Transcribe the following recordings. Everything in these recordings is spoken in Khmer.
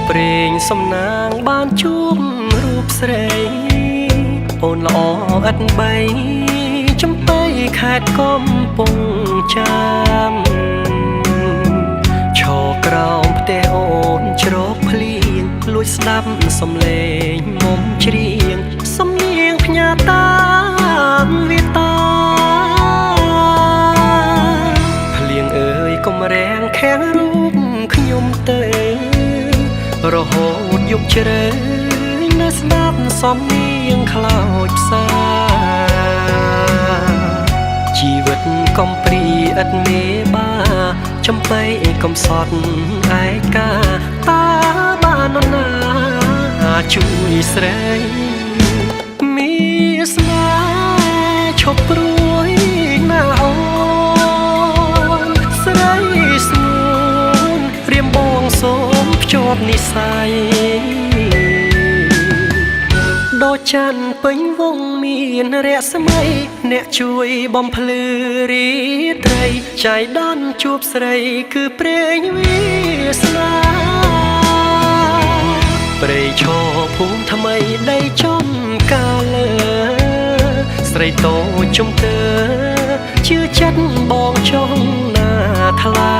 ព្រេងសំណាងបានជួបរូបស្រីអូនល្អឥតបីចំបៃខេត្តកំពង់ចាមឈរក្រោមផ្ទះអូនច្រកភ្លៀងលួចស្ដាប់សំឡេងមុំច្រៀងសំនៀងផ្ញើតាមវាតាភ្លៀងអើយកុំរាំងខាំងរូបខ្ញុំទៅរហូតយប់ជ្រៅនៅស្ដាប់សំនៀងខ្លោចផ្សាជីវិតកំព្រីឥតមេបាចំបៃកំសត់ឯកាតាបាននរណាជួយស្រីមានស្នេហ៍ឈប់ព្រួយណាអូនស្រីស្ងួនរៀមបងសូមភ្ជាប់និស្ស័យដូចច័ន្ទពេញវងមានរស្មីអ្នកជួយបំភ្លឺរាត្រីចៃដន្យជួបស្រីគឺព្រេងវាសនាព្រៃឈរភូមិថ្មីដីចំកាលើស្រីតូចជំទើជឿចិត្តបងចង់ណាថ្លៃ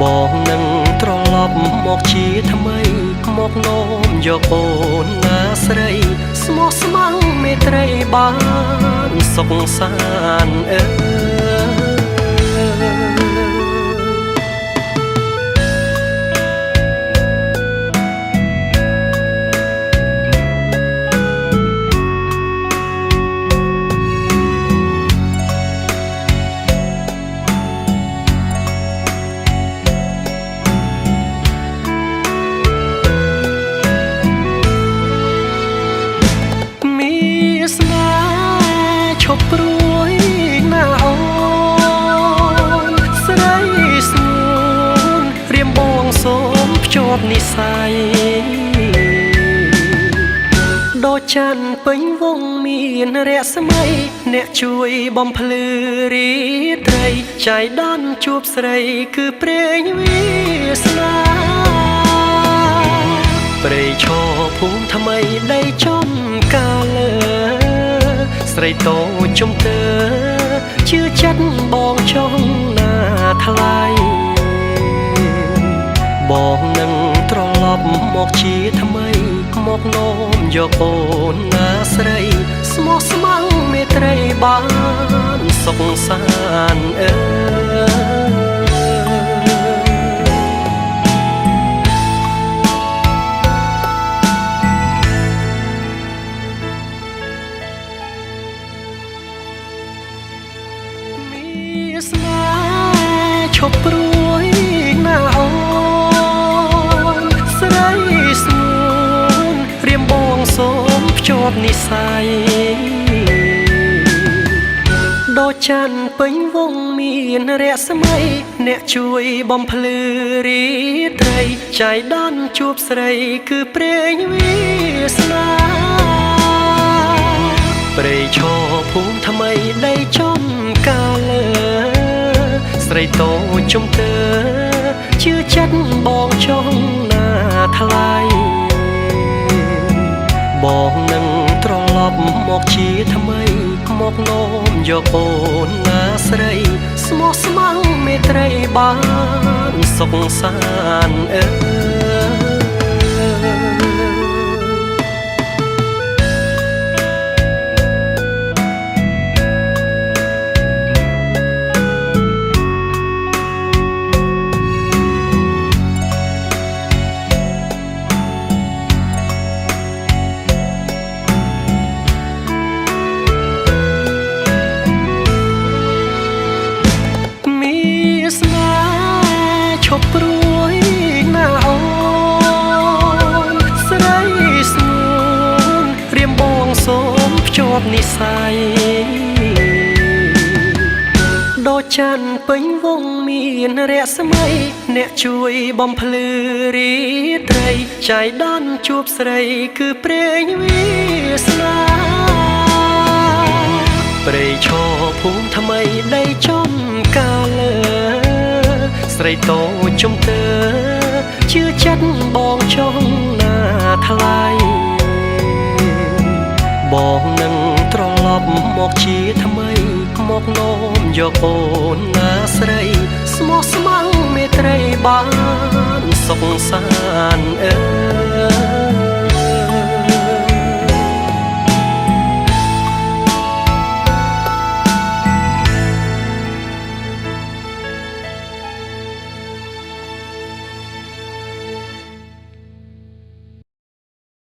បងនឹងត្រឡប់មកជាថ្មីមកនោមយកអូនណាស្រីស្មោះស្ម័គ្រមេត្រីបានសុខសាន្តអើឈប់ព្រួយណាអូនស្រីស្ងួនរៀមបងសូមភ្ជាប់និស្ស័យដូចច័ន្ទពេញវងមានរស្មីអ្នកជួយបំភ្លឺរាត្រីចៃដន្យជួបស្រីគឺព្រេងវាសនាព្រៃឈរភូមិថ្មីដីចំកាលើស្រីតូចជំទើជឿចិត្តបងចង់ណាថ្លៃបងនឹងត្រឡប់មកជាថ្មីមកនោមយកអូនណាស្រីស្មោះស្ម័គ្រមេត្រីបានសុខសាន្តអើស្នេហ៍ឈប់ព្រួយណាអូនស្រីស្ងួនរៀមបងសូមភ្ជាប់និស្ស័យដូចច័ន្ទពេញវងមានរស្មីអ្នកជួយបំភ្លឺរាត្រីចៃដន្យជួបស្រីគឺព្រេងវាសនាព្រៃឈរភូមិថ្មីដីចំកាលើស្រីតូចជំទើជឿចិត្តបងចង់ណាថ្លៃបងនឹងត្រឡប់មកជាថ្មីមកនោមយកអូនណាស្រីស្មោះស្ម័គ្រមេត្រីបានសុខសាន្តអើឈប់ព្រួយណាអូនស្រីស្ងួនរៀមបងសូមភ្ជាប់និស្ស័យដូចច័ន្ទពេញវងមានរស្មីអ្នកជួយបំភ្លឺរាត្រីចៃដន្យជួបស្រីគឺព្រេងវាសនាព្រៃឈរភូមិថ្មីដីចំកាលើស្រីតូចជំទើ ជឿចិត្តបងចង់ណាថ្លៃបងនឹងត្រឡប់មកជាថ្មីមកនោមយកអូនណាស្រីស្មោះស្ម័គ្រមេត្រីបានសុខសាន្តអើយ